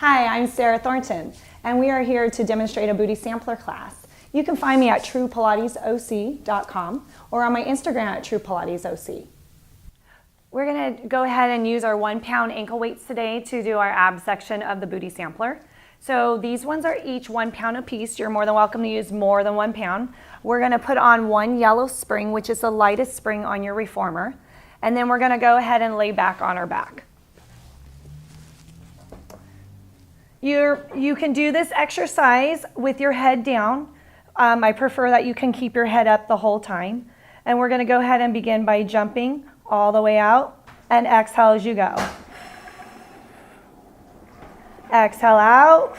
Hi, I'm Sara Thornton, and we are here to demonstrate a booty sampler class. You can find me at truepilatesoc.com or on my Instagram at truepilatesoc. We're going to go ahead and use our 1 pound ankle weights today to do our abs section of the booty sampler. So these ones are each 1 pound apiece. You're more than welcome to use more than 1 pound. We're going to put on one yellow spring, which is the lightest spring on your reformer. And then we're going to go ahead and lay back on our back. You can do this exercise with your head down. I prefer that you can keep your head up the whole time. And we're going to go ahead and begin by jumping all the way out and exhale as you go. Exhale out,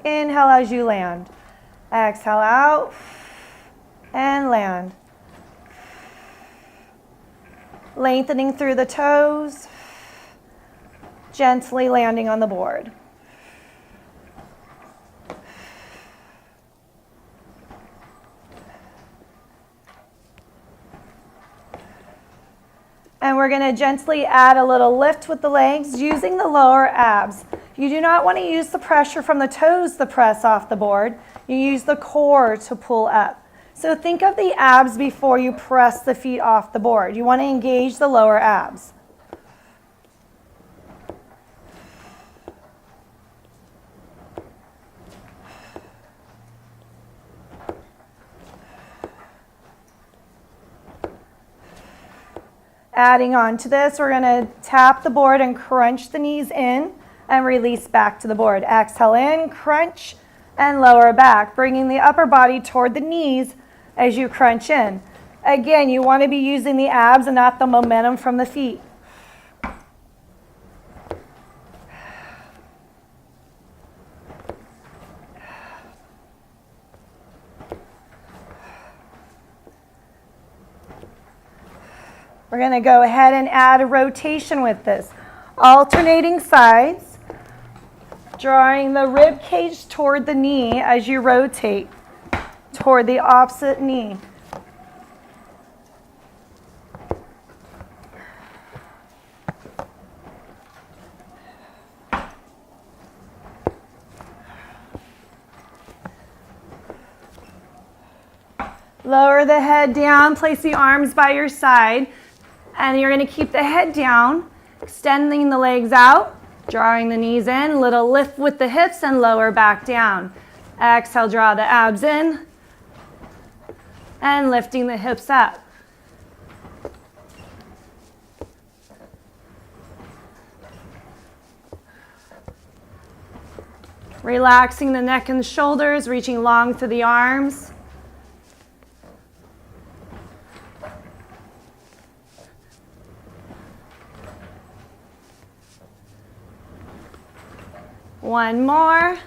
inhale as you land. Exhale out and land. Lengthening through the toes, gently landing on the board. And we're going to gently add a little lift with the legs using the lower abs. You do not want to use the pressure from the toes to press off the board. You use the core to pull up. So think of the abs before you press the feet off the board. You want to engage the lower abs. Adding on to this, we're going to tap the board and crunch the knees in and release back to the board. Exhale in, crunch, and lower back, bringing the upper body toward the knees as you crunch in. Again, you want to be using the abs and not the momentum from the feet. We're going to go ahead and add a rotation with this. Alternating sides, drawing the rib cage toward the knee as you rotate toward the opposite knee. Lower the head down, place the arms by your side. And you're going to keep the head down, extending the legs out, drawing the knees in, little lift with the hips and lower back down. Exhale, draw the abs in, and lifting the hips up. Relaxing the neck and the shoulders, reaching long through the arms. One more,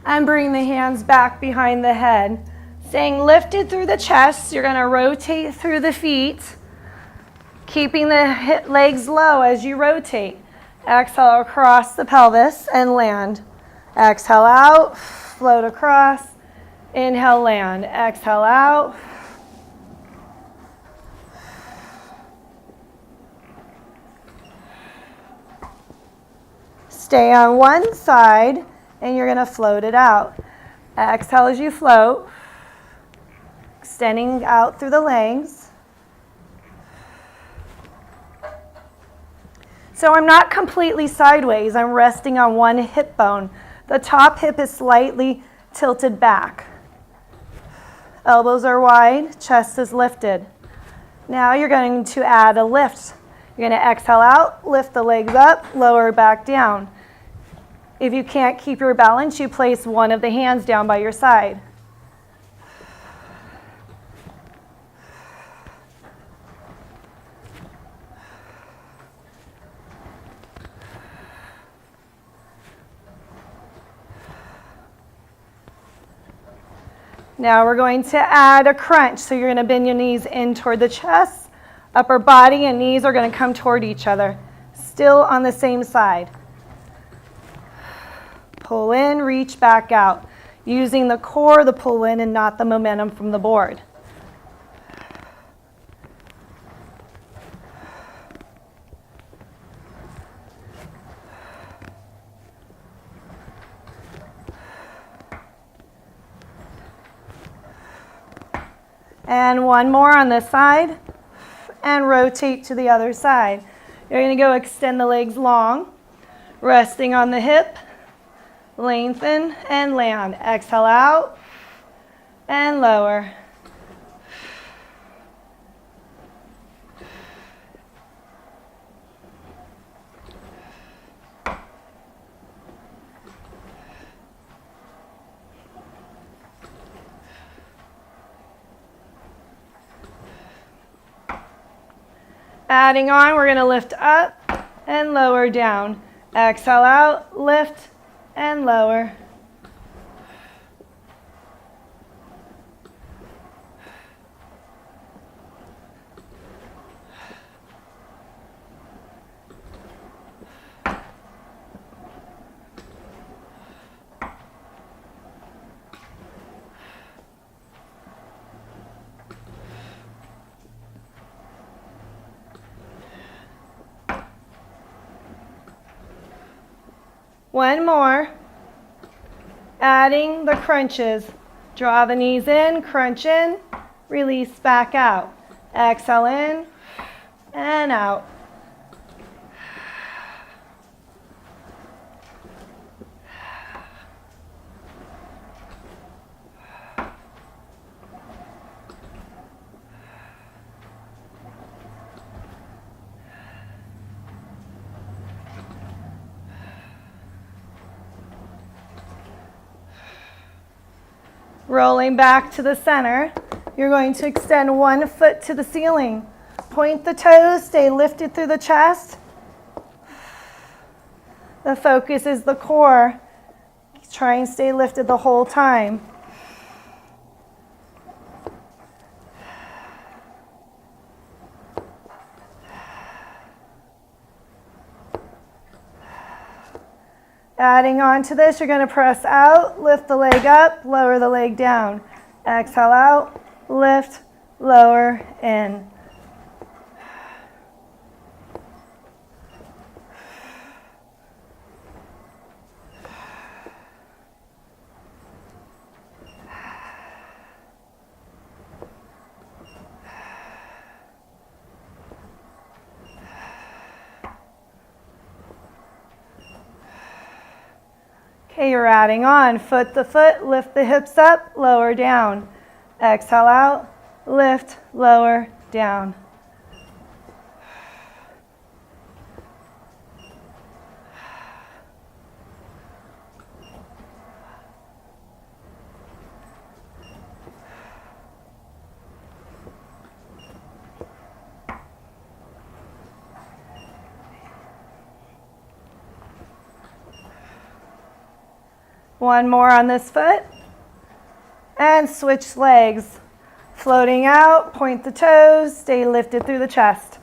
and bring the hands back behind the head. Staying lifted through the chest, you're going to rotate through the feet, keeping the legs low as you rotate. Exhale across the pelvis and land. Exhale out, float across. Inhale, land. Exhale out. Stay on one side, and you're going to float it out. Exhale as you float, extending out through the legs. So I'm not completely sideways. I'm resting on one hip bone. The top hip is slightly tilted back. Elbows are wide, chest is lifted. Now you're going to add a lift. You're going to exhale out, lift the legs up, lower back down. If you can't keep your balance, you place one of the hands down by your side. Now we're going to add a crunch. So you're going to bend your knees in toward the chest. Upper body and knees are going to come toward each other. Still on the same side. Pull in, reach back out. Using the core to pull in and not the momentum from the board. And one more on this side, and rotate to the other side. You're going to go extend the legs long, resting on the hip, lengthen and land. Exhale out and lower. Adding on, we're going to lift up and lower down. Exhale out, lift and lower. One more. Adding the crunches. Draw the knees in, crunch in, release back out. Exhale in and out. Rolling back to the center, you're going to extend one foot to the ceiling. Point the toes, stay lifted through the chest. The focus is the core. Try and stay lifted the whole time. Adding on to this, you're going to press out, lift the leg up, lower the leg down. Exhale out, lift, lower, in. Okay, you're adding on. Foot to foot, lift the hips up, lower down. Exhale out, lift, lower, down. One more on this foot. And switch legs. Floating out, point the toes, stay lifted through the chest.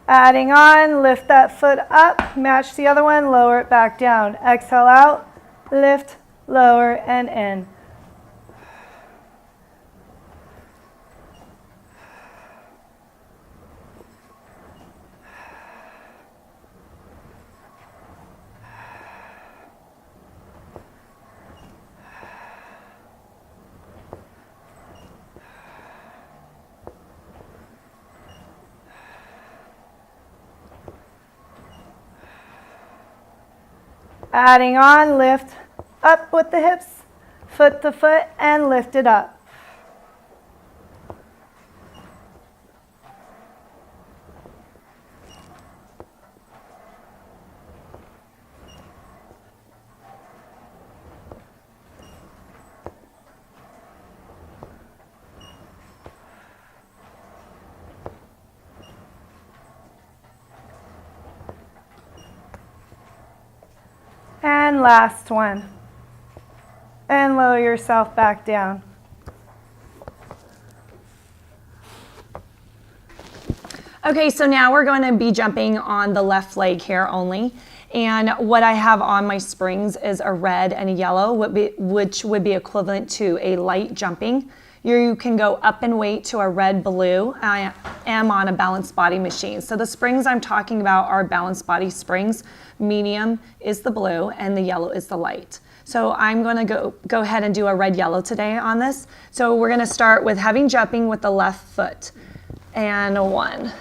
Adding on, lift that foot up, match the other one, lower it back down. Exhale out, lift, lower, and in. Adding on, lift up with the hips, foot to foot, and lift it up. And last one. And lower yourself back down. Okay, so now we're going to be jumping on the left leg here only. And what I have on my springs is a red and a yellow, which would be equivalent to a light jumping. You can go up in weight to a red blue. I am on a balanced body machine. So the springs I'm talking about are balanced body springs. Medium is the blue and the yellow is the light. So I'm going to go ahead and do a red yellow today on this. So we're going to start with heavy jumping with the left foot. And 1,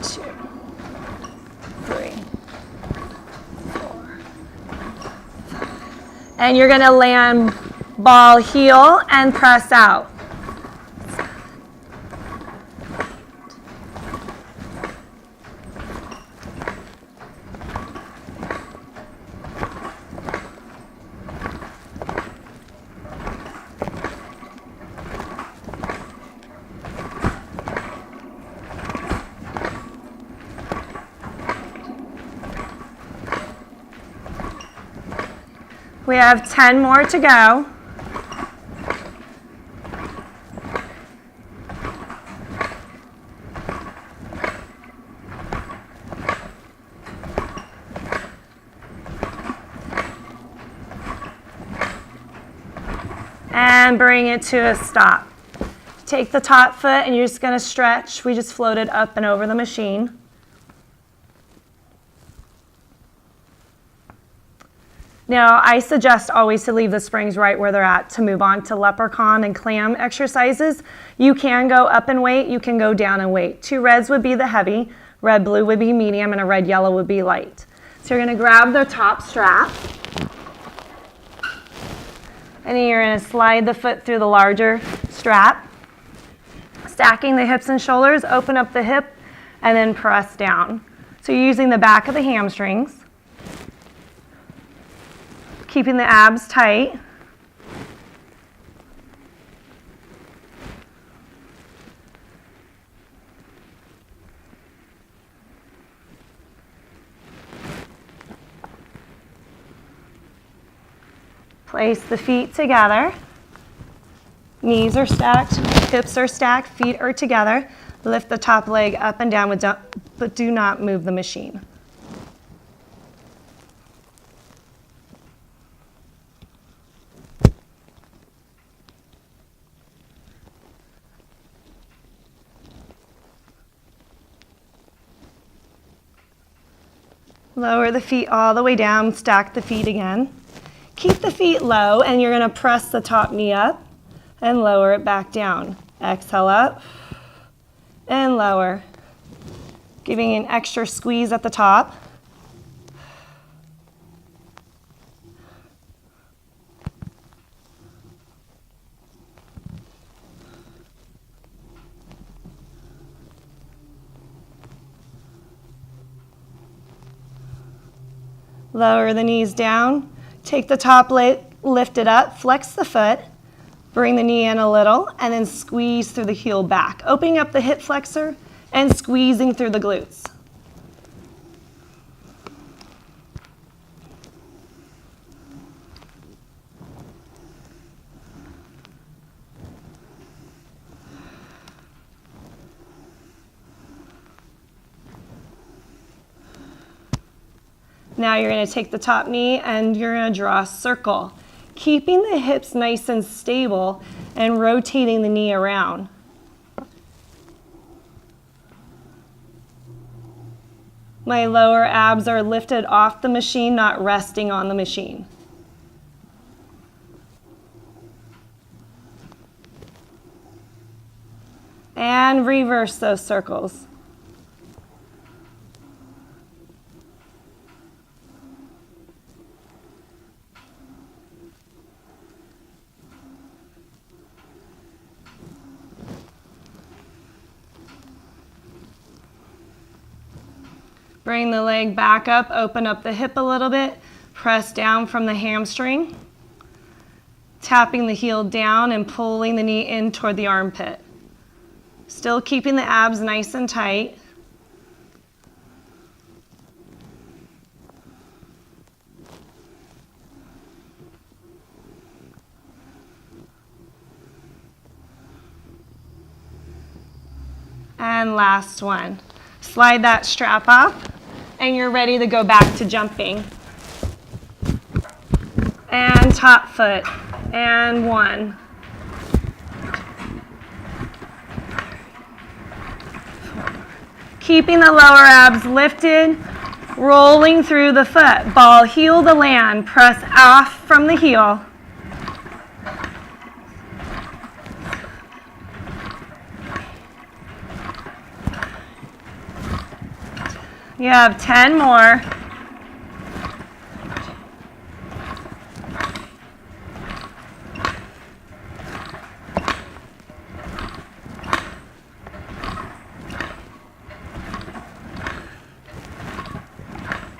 2, 3, 4, 5. And you're going to land ball heel and press out. We have 10 more to go. And bring it to a stop. Take the top foot and you're just going to stretch. We just floated up and over the machine. Now, I suggest always to leave the springs right where they're at to move on to leprechaun and clam exercises. You can go up in weight, you can go down in weight. 2 reds would be the heavy, red blue would be medium, and a red yellow would be light. So you're going to grab the top strap, and then you're going to slide the foot through the larger strap, stacking the hips and shoulders, open up the hip, and then press down. So you're using the back of the hamstrings, keeping the abs tight. Place the feet together. Knees are stacked, hips are stacked, feet are together. Lift the top leg up and down, but do not move the machine. Lower the feet all the way down, stack the feet again. Keep the feet low and you're going to press the top knee up and lower it back down. Exhale up and lower, giving an extra squeeze at the top. Lower the knees down, take the top leg, lift it up, flex the foot, bring the knee in a little, and then squeeze through the heel back, opening up the hip flexor and squeezing through the glutes. Now you're going to take the top knee and you're going to draw a circle, keeping the hips nice and stable and rotating the knee around. My lower abs are lifted off the machine, not resting on the machine. And reverse those circles. Bring the leg back up, open up the hip a little bit, press down from the hamstring, tapping the heel down and pulling the knee in toward the armpit. Still keeping the abs nice and tight. And last one. Slide that strap up, and you're ready to go back to jumping. And top foot, and 1. Keeping the lower abs lifted, rolling through the foot. Ball heel to land, press off from the heel. You have 10 more.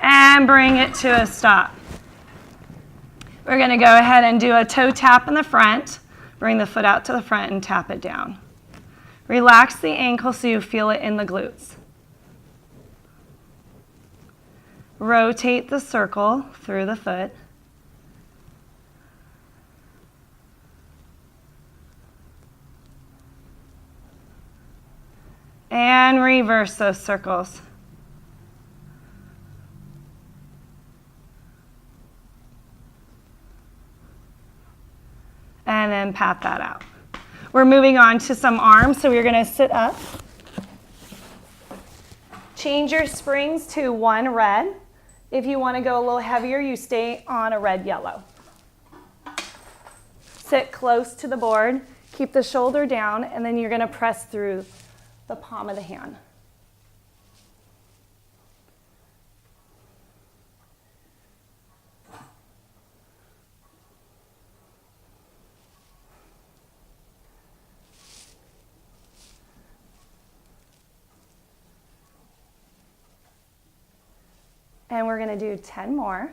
And bring it to a stop. We're going to go ahead and do a toe tap in the front. Bring the foot out to the front and tap it down. Relax the ankle so you feel it in the glutes. Rotate the circle through the foot. And reverse those circles. And then pat that out. We're moving on to some arms, so we're going to sit up. Change your springs to 1 red. If you want to go a little heavier, you stay on a red-yellow. Sit close to the board, keep the shoulder down, and then you're going to press through the palm of the hand. And we're going to do 10 more.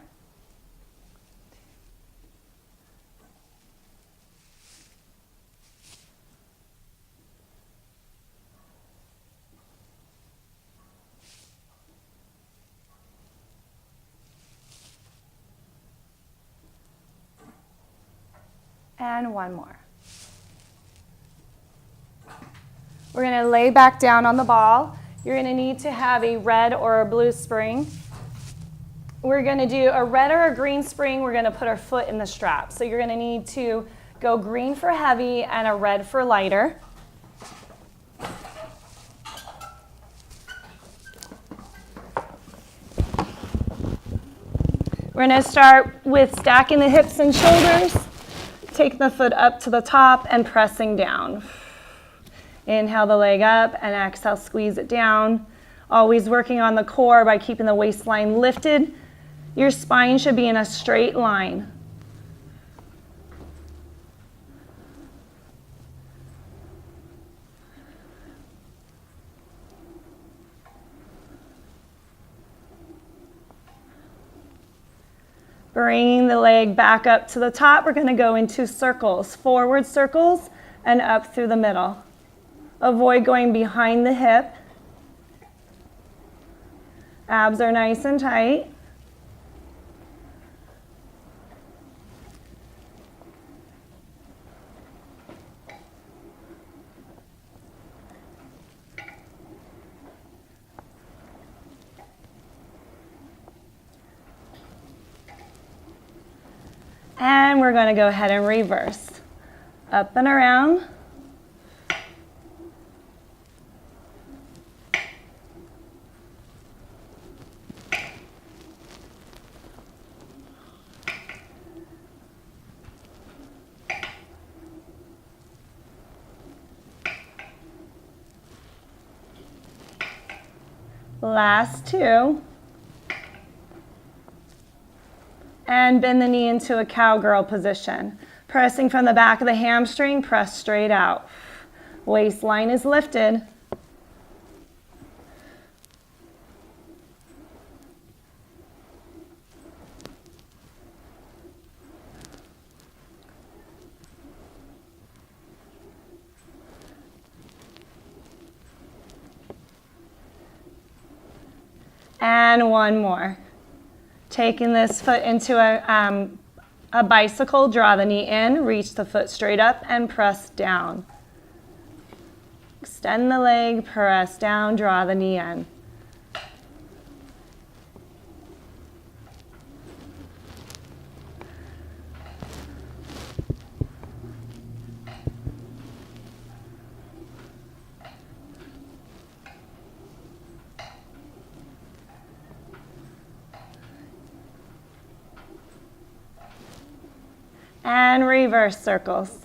And 1 more. We're going to lay back down on the ball. You're going to need to have a red or a blue spring. We're going to do a red or a green spring. We're going to put our foot in the strap. So you're going to need to go green for heavy and a red for lighter. We're going to start with stacking the hips and shoulders. Take the foot up to the top and pressing down. Inhale the leg up and exhale, squeeze it down. Always working on the core by keeping the waistline lifted. Your spine should be in a straight line. Bringing the leg back up to the top, we're going to go into circles, forward circles and up through the middle. Avoid going behind the hip. Abs are nice and tight. And we're going to go ahead and reverse. Up and around. Last 2. And bend the knee into a cowgirl position. Pressing from the back of the hamstring, press straight out. Waistline is lifted. And 1 more. Taking this foot into a bicycle, draw the knee in, reach the foot straight up and press down. Extend the leg, press down, draw the knee in. And reverse circles.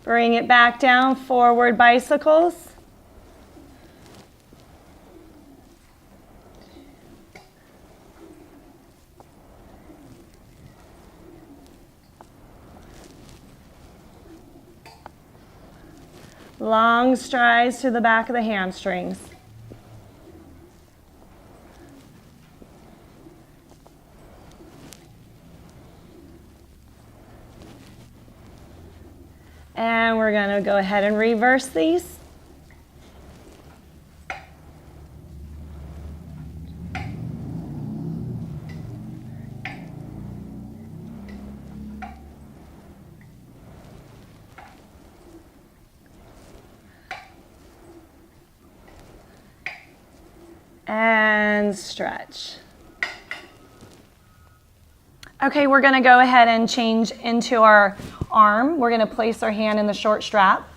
Bring it back down, forward bicycles. Long strides to the back of the hamstrings. And we're going to go ahead and reverse these. And stretch. Okay, we're going to go ahead and change into our arm. We're going to place our hand in the short strap.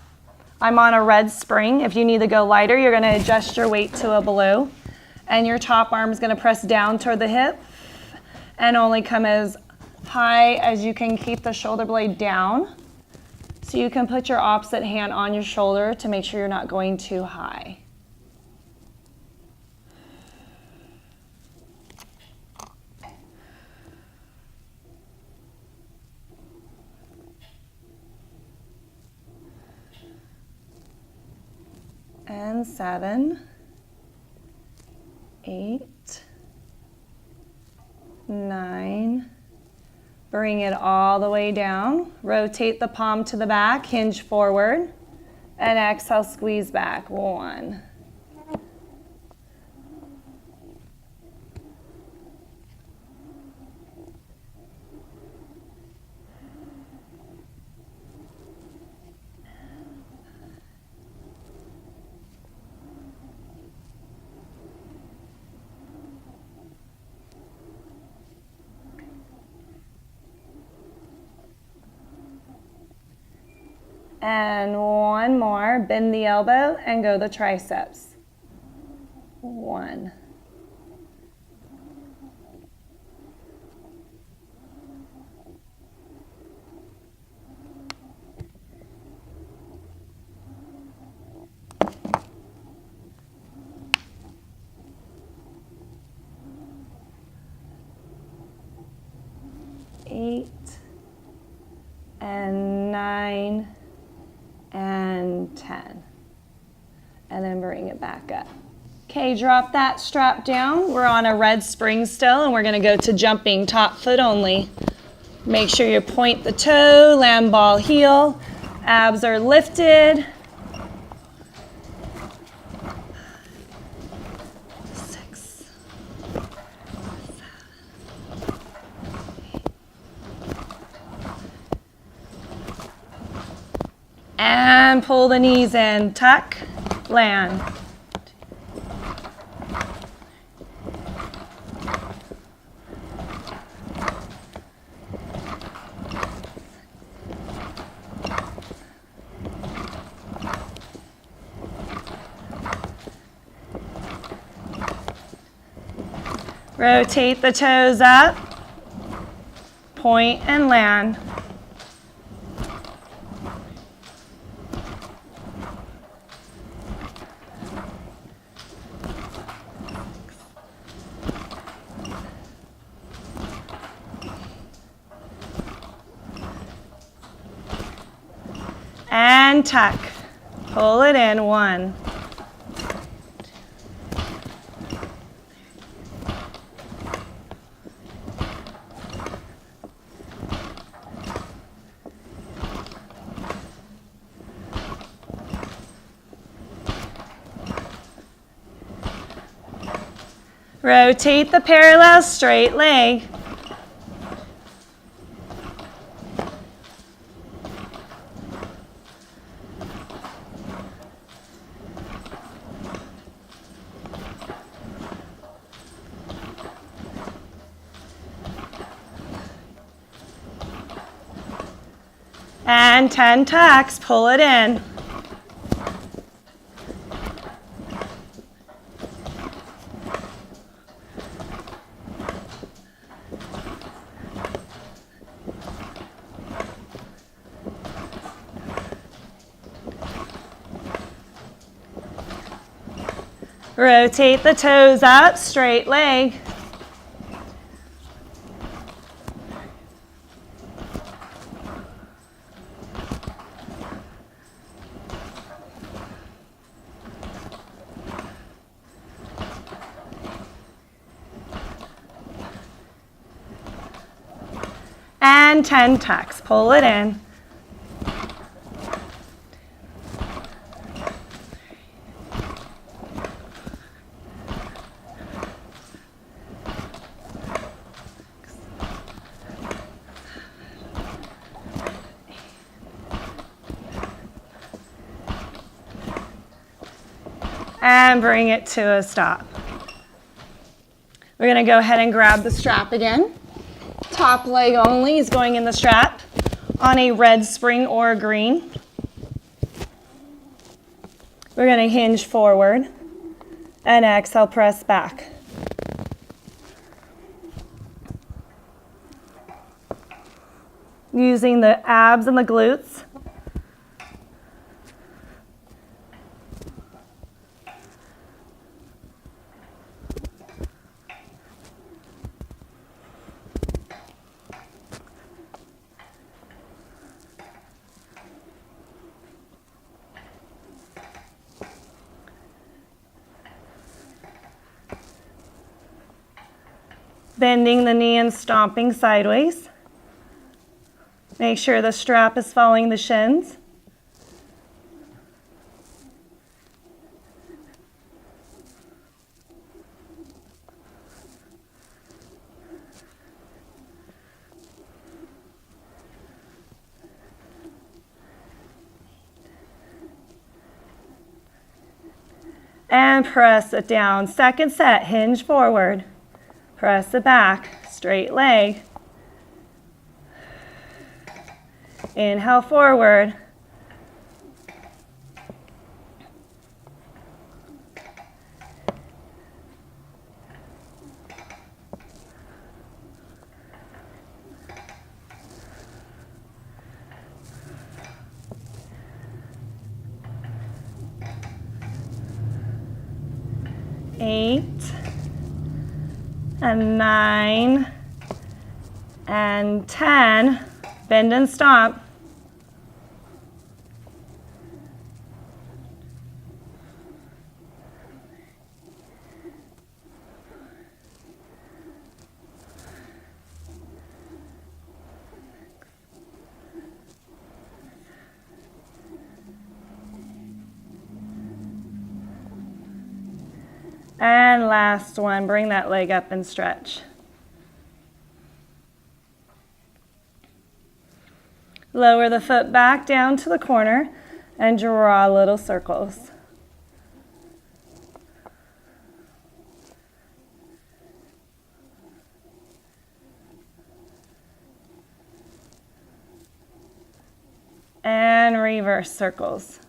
I'm on a red spring. If you need to go lighter, you're going to adjust your weight to a blue. And your top arm is going to press down toward the hip and only come as high as you can keep the shoulder blade down. So you can put your opposite hand on your shoulder to make sure you're not going too high. And 7, 8, 9. Bring it all the way down. Rotate the palm to the back, hinge forward, and exhale, squeeze back. 1. And 1 more, bend the elbow and go the triceps. 1. Eight and 9 and 10. And then bring it back up. Okay, drop that strap down. We're on a red spring still, and we're going to go to jumping top foot only. Make sure you point the toe, land ball heel. Abs are lifted. 6, 7. And pull the knees in, tuck, land. Rotate the toes up, point and land. And tuck. Pull it in. 1. Rotate the parallel straight leg. And 10 tucks, pull it in. Rotate the toes up, straight leg. And 10 tucks, pull it in. And bring it to a stop. We're going to go ahead and grab the strap again. Top leg only is going in the strap on a red spring or green. We're going to hinge forward and exhale, press back. Using the abs and the glutes. Bending the knee and stomping sideways. Make sure the strap is following the shins. And press it down. Second set, hinge forward. Press it back, straight leg. Inhale forward. Eight. And 9 and 10, bend and stomp. And last one, bring that leg up and stretch. Lower the foot back down to the corner and draw little circles. And reverse circles.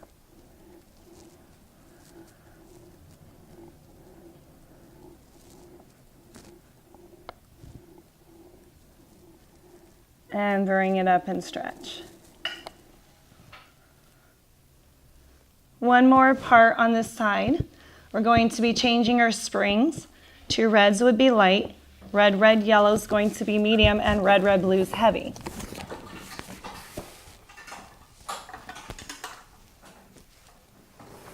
And bring it up and stretch. One more part on this side. We're going to be changing our springs. 2 reds would be light, red, red, yellow is going to be medium, and red, red, blue is heavy.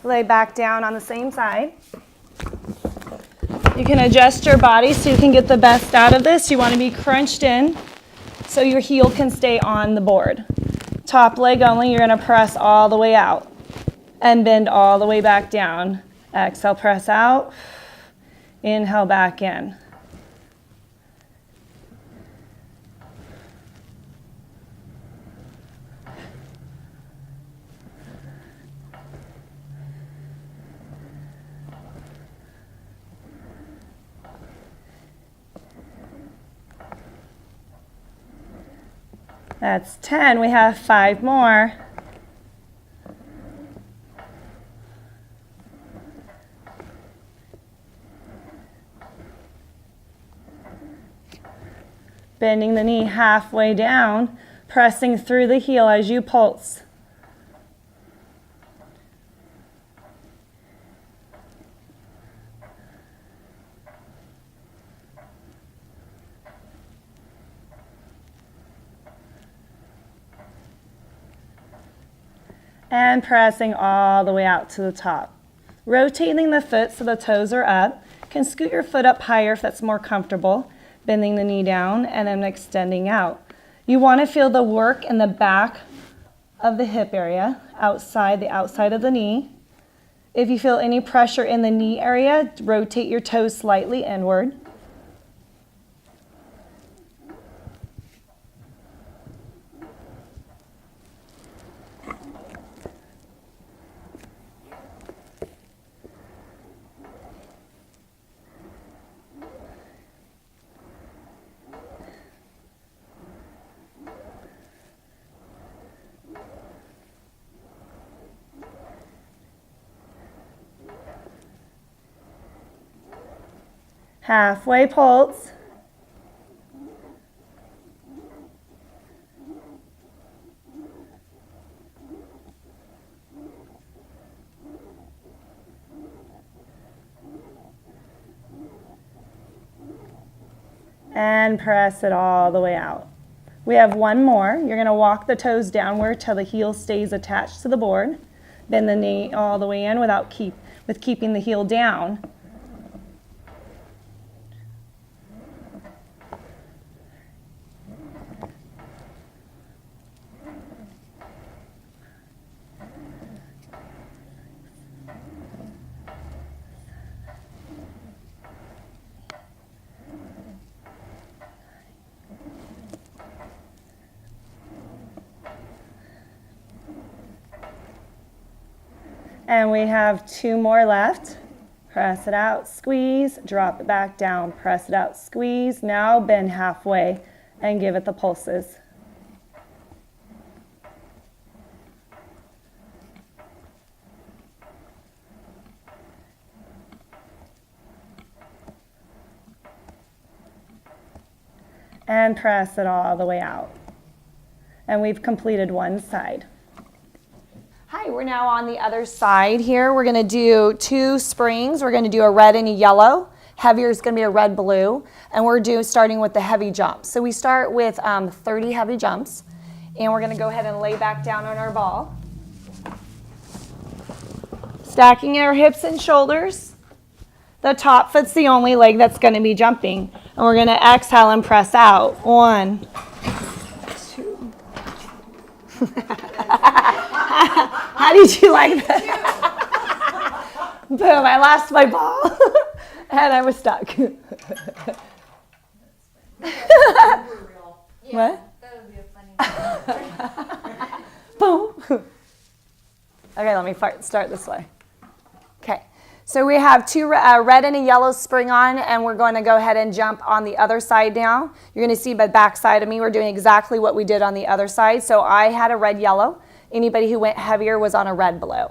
Lay back down on the same side. You can adjust your body so you can get the best out of this. You want to be crunched in so your heel can stay on the board. Top leg only, you're going to press all the way out and bend all the way back down. Exhale, press out. Inhale back in. That's 10. We have 5 more. Bending the knee halfway down, pressing through the heel as you pulse. And pressing all the way out to the top. Rotating the foot so the toes are up. You can scoot your foot up higher if that's more comfortable. Bending the knee down and then extending out. You want to feel the work in the back of the hip area, the outside of the knee. If you feel any pressure in the knee area, rotate your toes slightly inward. Halfway pulse. And press it all the way out. We have one more. You're going to walk the toes downward till the heel stays attached to the board. Bend the knee all the way in with keeping the heel down. And we have 2 more left. Press it out, squeeze, drop it back down. Press it out, squeeze. Now bend halfway and give it the pulses. And press it all the way out. And we've completed one side. Hi, we're now on the other side here. We're going to do 2 springs. We're going to do a red and a yellow. Heavier is going to be a red, blue. And we're starting with the heavy jumps. So we start with 30 heavy jumps. And we're going to go ahead and lay back down on our ball. Stacking our hips and shoulders. The top foot's the only leg that's going to be jumping. And we're going to exhale and press out. 1, 2. How did you like that? Boom, I lost my ball and I was stuck. What? That would be a funny Boom. Okay, let me start this way. Okay, so we have 2 red and a yellow spring on, and we're going to go ahead and jump on the other side now. You're going to see by the back side of me, we're doing exactly what we did on the other side. So I had a red, yellow. Anybody who went heavier was on a red, blue.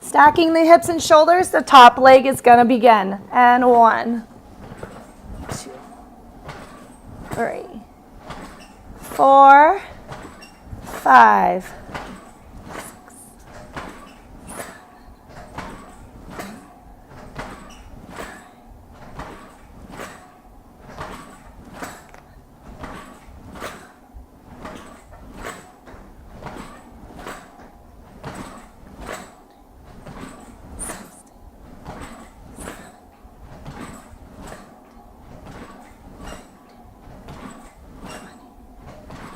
Stacking the hips and shoulders, the top leg is going to begin. And 1, 2, 3, 4, 5, 6, 7,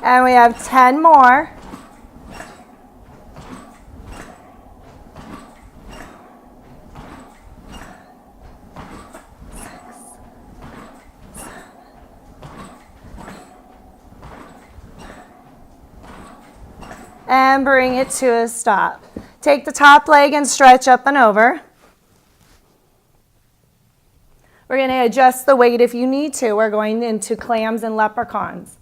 and we have 10 more. and bring it to a stop. Take the top leg and stretch up and over. We're going to adjust the weight if you need to. We're going into clams and leprechauns.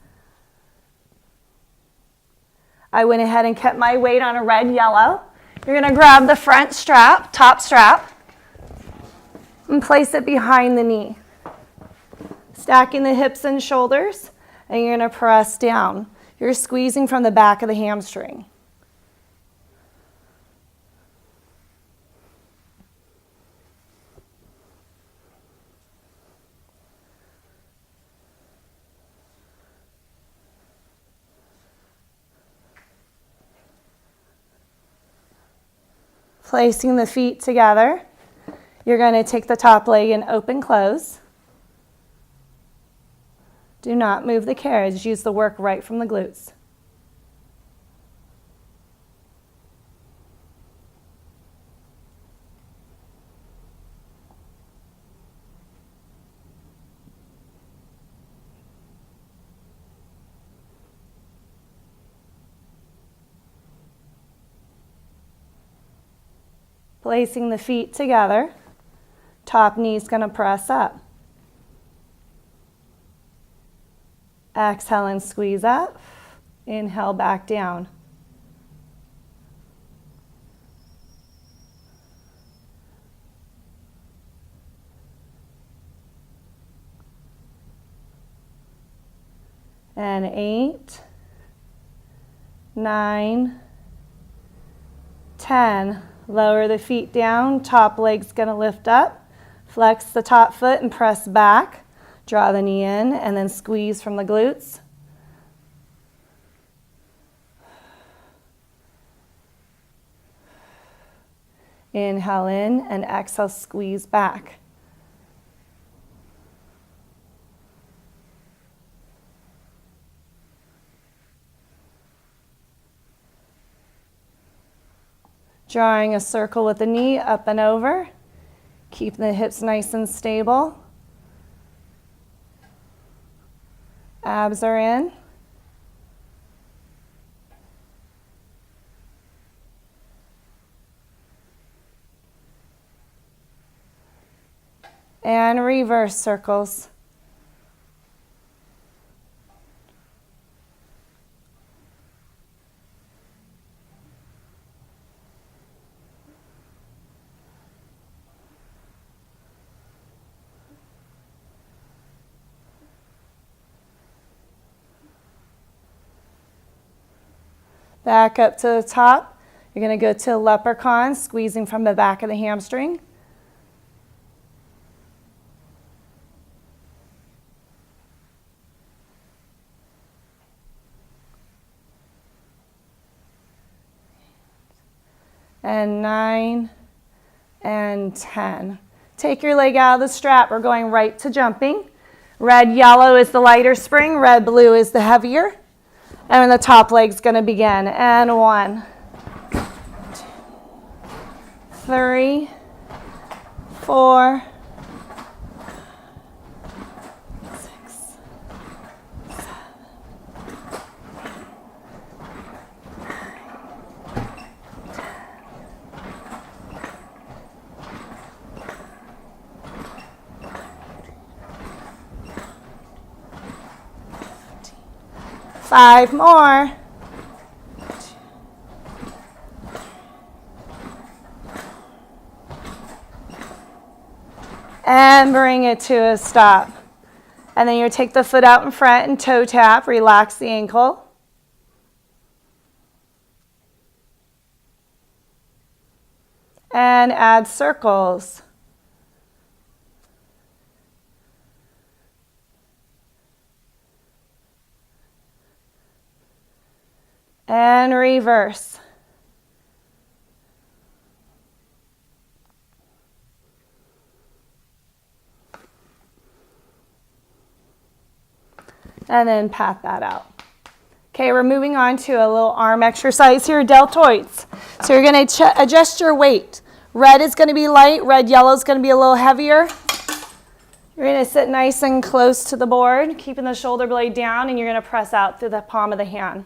I went ahead and kept my weight on a red, yellow. You're going to grab the front strap, top strap, and place it behind the knee. Stacking the hips and shoulders, and you're going to press down. You're squeezing from the back of the hamstring. Placing the feet together, you're going to take the top leg and open close. Do not move the carriage. Use the work right from the glutes. Placing the feet together, top knee's going to press up. Exhale and squeeze up. Inhale, back down. And 8, 9, 10. Lower the feet down, top leg's going to lift up. Flex the top foot and press back. Draw the knee in and then squeeze from the glutes. Inhale in and exhale, squeeze back. Drawing a circle with the knee up and over. Keep the hips nice and stable. Abs are in. And reverse circles. Back up to the top. You're going to go to leprechaun, squeezing from the back of the hamstring. And 9 and 10. Take your leg out of the strap. We're going right to jumping. Red, yellow is the lighter spring. Red, blue is the heavier. And the top leg's going to begin. And 1, 2, 3, 4, 6, 7, 5 more. And bring it to a stop. And then you take the foot out in front and toe tap. Relax the ankle. And add circles. And reverse. And then pat that out. Okay, we're moving on to a little arm exercise here, deltoids. So you're going to adjust your weight. Red is going to be light, red, yellow is going to be a little heavier. You're going to sit nice and close to the board, keeping the shoulder blade down, and you're going to press out through the palm of the hand.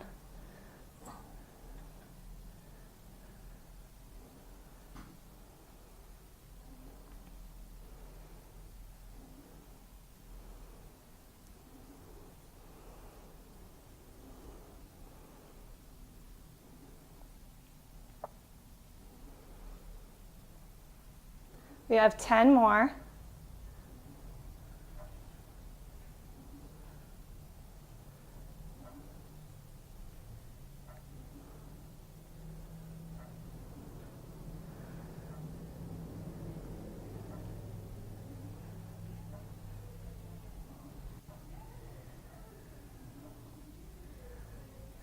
We have 10 more.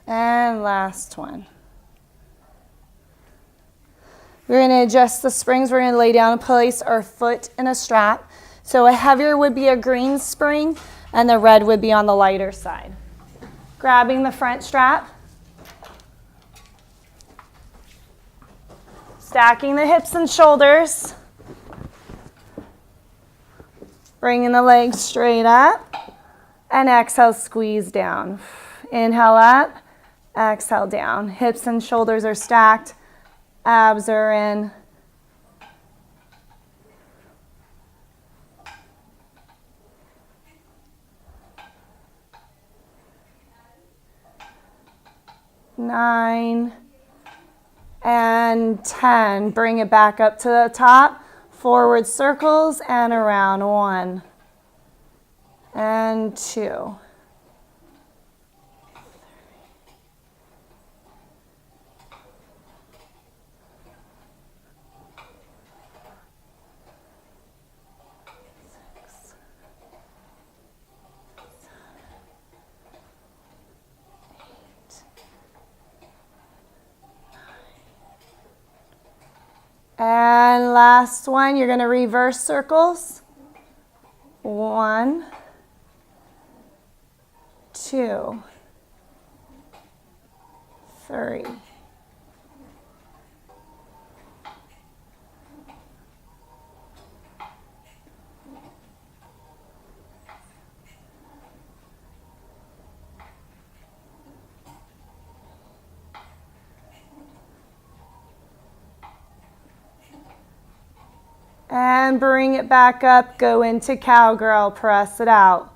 And last one. We're going to adjust the springs. We're going to lay down and place our foot in a strap. So a heavier would be a green spring, and the red would be on the lighter side. Grabbing the front strap. Stacking the hips and shoulders. Bringing the legs straight up. And exhale, squeeze down. Inhale up. Exhale down. Hips and shoulders are stacked. Abs are in. Nine and 10. Bring it back up to the top. Forward circles and around. 1 and 2. 8. And last one, you're going to reverse circles. 1, 2, 3. And bring it back up, go into cowgirl, press it out.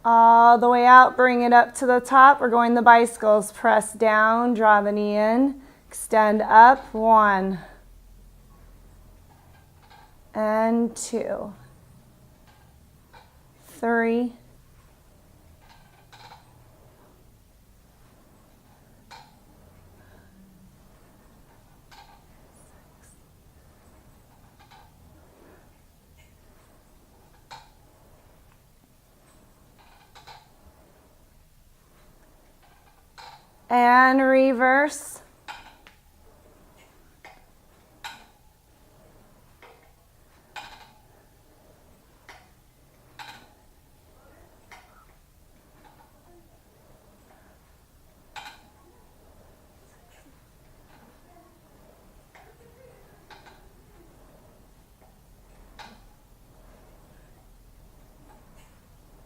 All the way out, bring it up to the top. We're going the bicycles. Press down, draw the knee in. Extend up, 1 and 2, 3, 6. And reverse.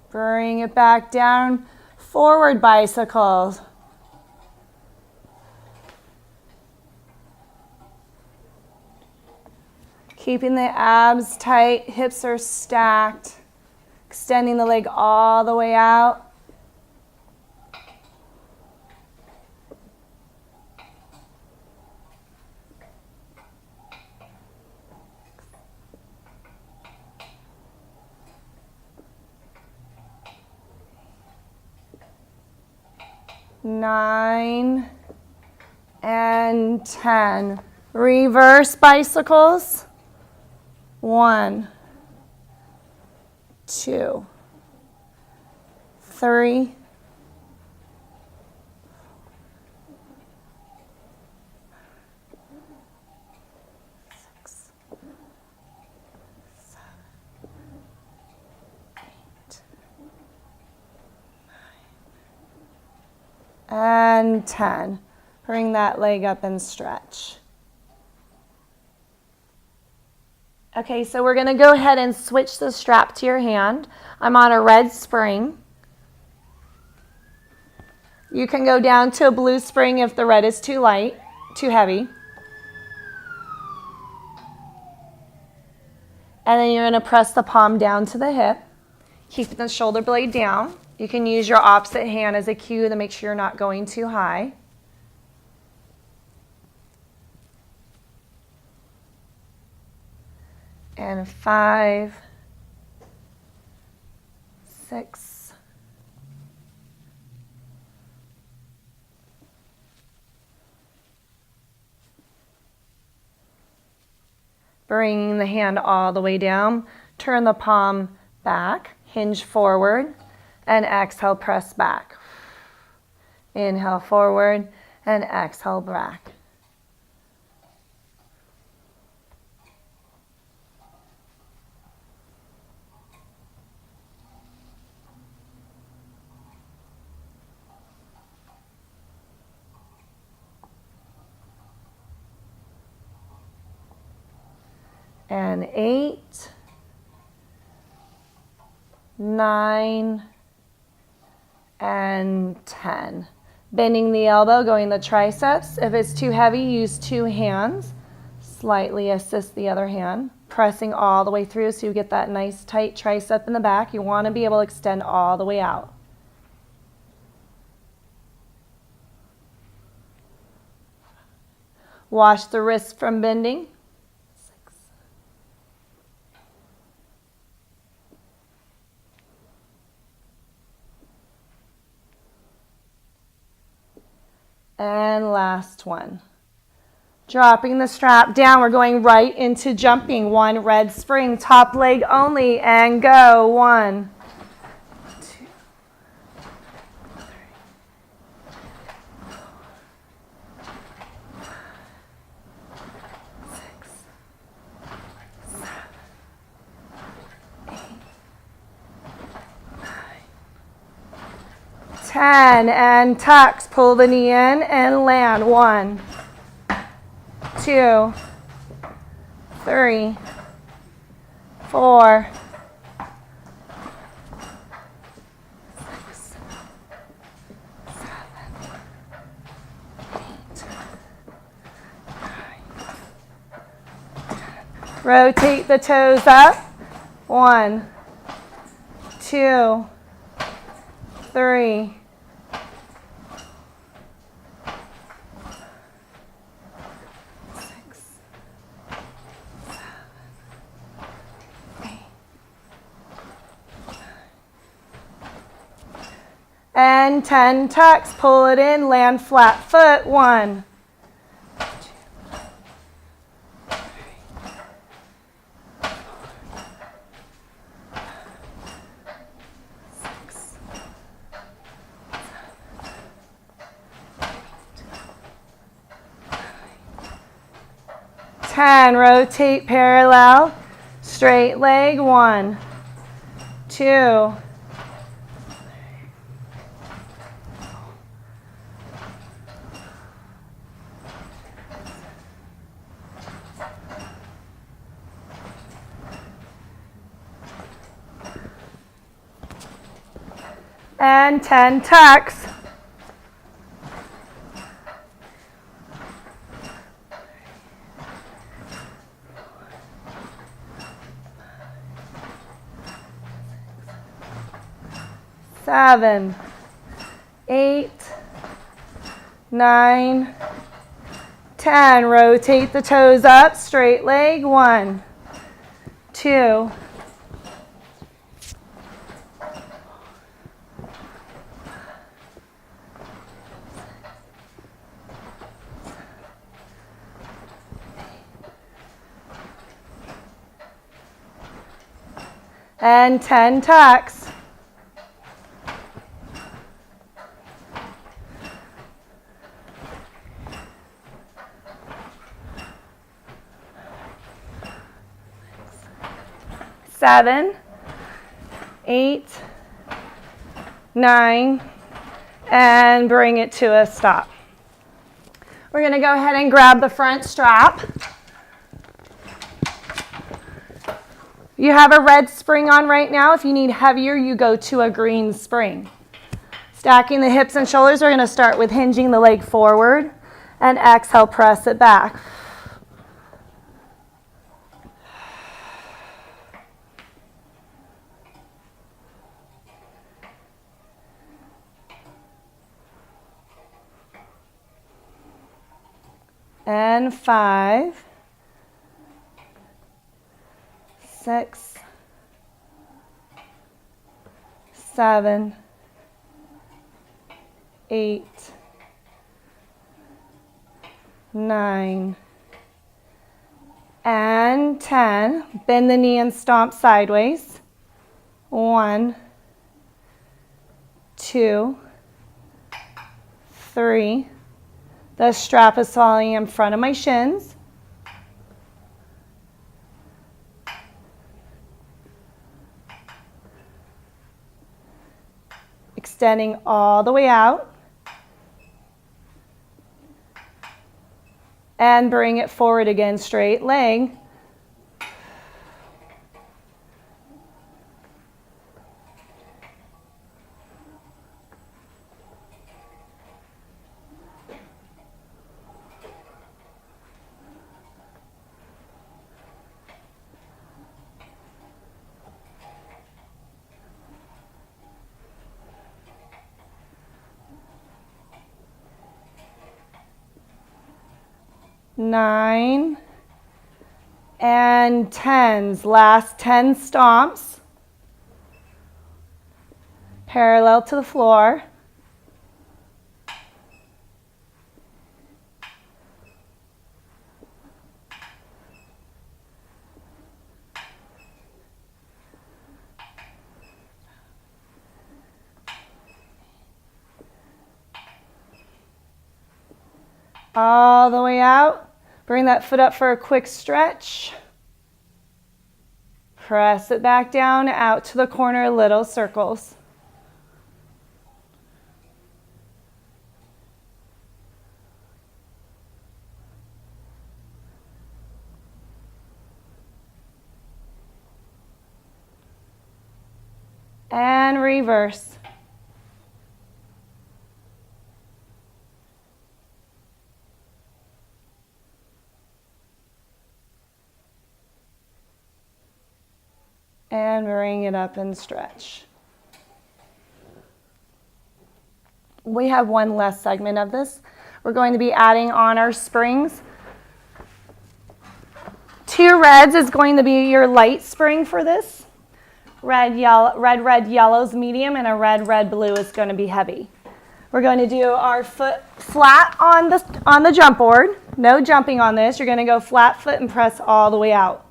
Bring it back down, forward bicycles. Keeping the abs tight, hips are stacked. Extending the leg all the way out. Nine and 10. Reverse bicycles. 1, 2, 3, 6, 7, 8, 9, and 10. Bring that leg up and stretch. Okay, so we're going to go ahead and switch the strap to your hand. I'm on a red spring. You can go down to a blue spring if the red is too light, too heavy. And then you're going to press the palm down to the hip, keeping the shoulder blade down. You can use your opposite hand as a cue to make sure you're not going too high. And 5, 6, 'Bringing the hand all the way down, turn the palm back, hinge forward, and exhale, press back. Inhale forward, and exhale back. And 8, 9, and 10. Bending the elbow, going the triceps. If it's too heavy, use 2 hands. Slightly assist the other hand. Pressing all the way through so you get that nice tight tricep in the back. You want to be able to extend all the way out. Wash the wrists from bending. And last one. Dropping the strap down, we're going right into jumping. 1 red spring, top leg only, and go. 1, 2, 3, 4, 6, 7, 8, 9, 10, and tucks. Pull the knee in and land. 1, 2, 3, 4, 6, 7, 8, 9, 10. Rotate the toes up. 1, 2, 3, 6, 7, 8, 9, and 10 tucks. Pull it in, land flat foot. 1, 2, 3, 4, 6, 10. Rotate parallel. Straight leg. 1, 2, 10 tucks. Seven, 8, 9, 10. Rotate the toes up, straight leg. 1, 2, 10 tucks. Seven, 8, 9, and bring it to a stop. We're going to go ahead and grab the front strap. You have a red spring on right now. If you need heavier, you go to a green spring. Stacking the hips and shoulders, we're going to start with hinging the leg forward and exhale, press it back. and 5, 6, 7, 8, 9, and 10. Bend the knee and stomp sideways. 1, 2, 3. The strap is falling in front of my shins. Extending all the way out. And bring it forward again, straight leg. Nine and 10s. Last 10 stomps. Parallel to the floor. All the way out. Bring that foot up for a quick stretch. Press it back down, out to the corner, little circles. And reverse. And bring it up and stretch. We have one less segment of this. We're going to be adding on our springs. 2 reds is going to be your light spring for this. Red, yellow's medium, and a red, blue is going to be heavy. We're going to do our foot flat on the jump board. No jumping on this. You're going to go flat foot and press all the way out.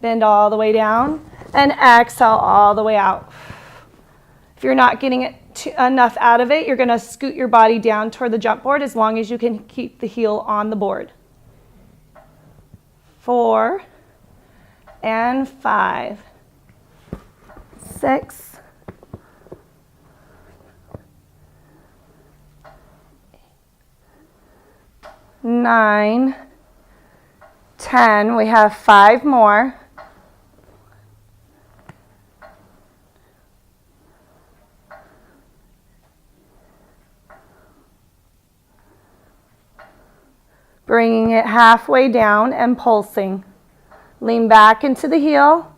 Bend all the way down. And exhale all the way out. If you're not getting enough out of it, you're going to scoot your body down toward the jump board as long as you can keep the heel on the board. 4 and 5, 6, 9, 10. We have 5 more. Bringing it halfway down and pulsing. Lean back into the heel.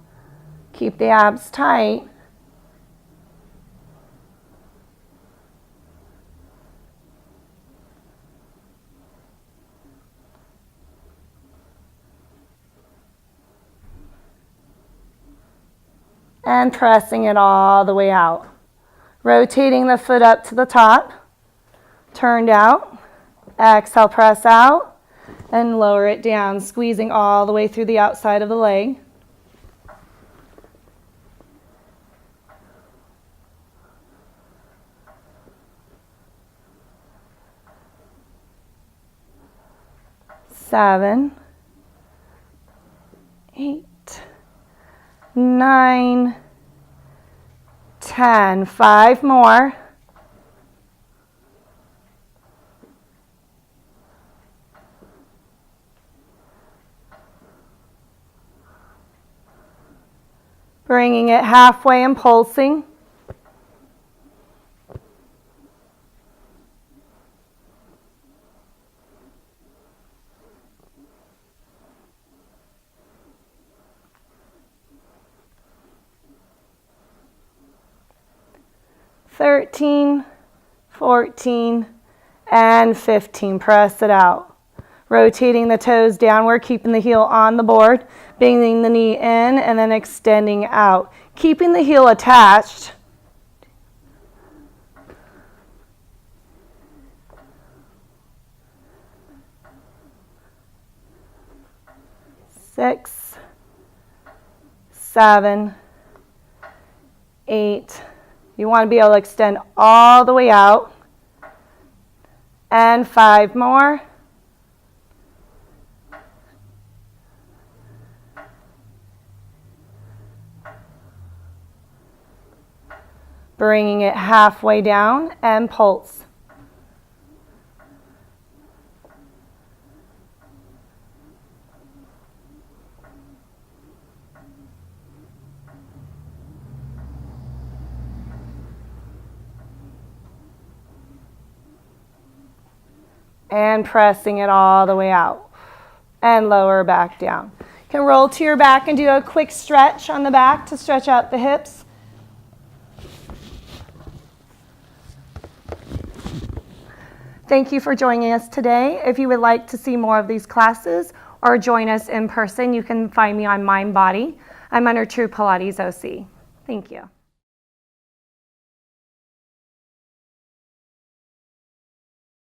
Keep the abs tight. And pressing it all the way out. Rotating the foot up to the top. Turned out. Exhale, press out. And lower it down, squeezing all the way through the outside of the leg. Seven, 8, 9, 10. 5 more. Bringing it halfway and pulsing. (13, 14, and 15). Press it out. Rotating the toes downward, keeping the heel on the board, bending the knee in, and then extending out. Keeping the heel attached. Six, 7, 8. You want to be able to extend all the way out. And 5 more. Bringing it halfway down and pulse. And pressing it all the way out. And lower back down. You can roll to your back and do a quick stretch on the back to stretch out the hips. Thank you for joining us today. If you would like to see more of these classes or join us in person, you can find me on Mind Body. I'm under True Pilates OC. Thank you.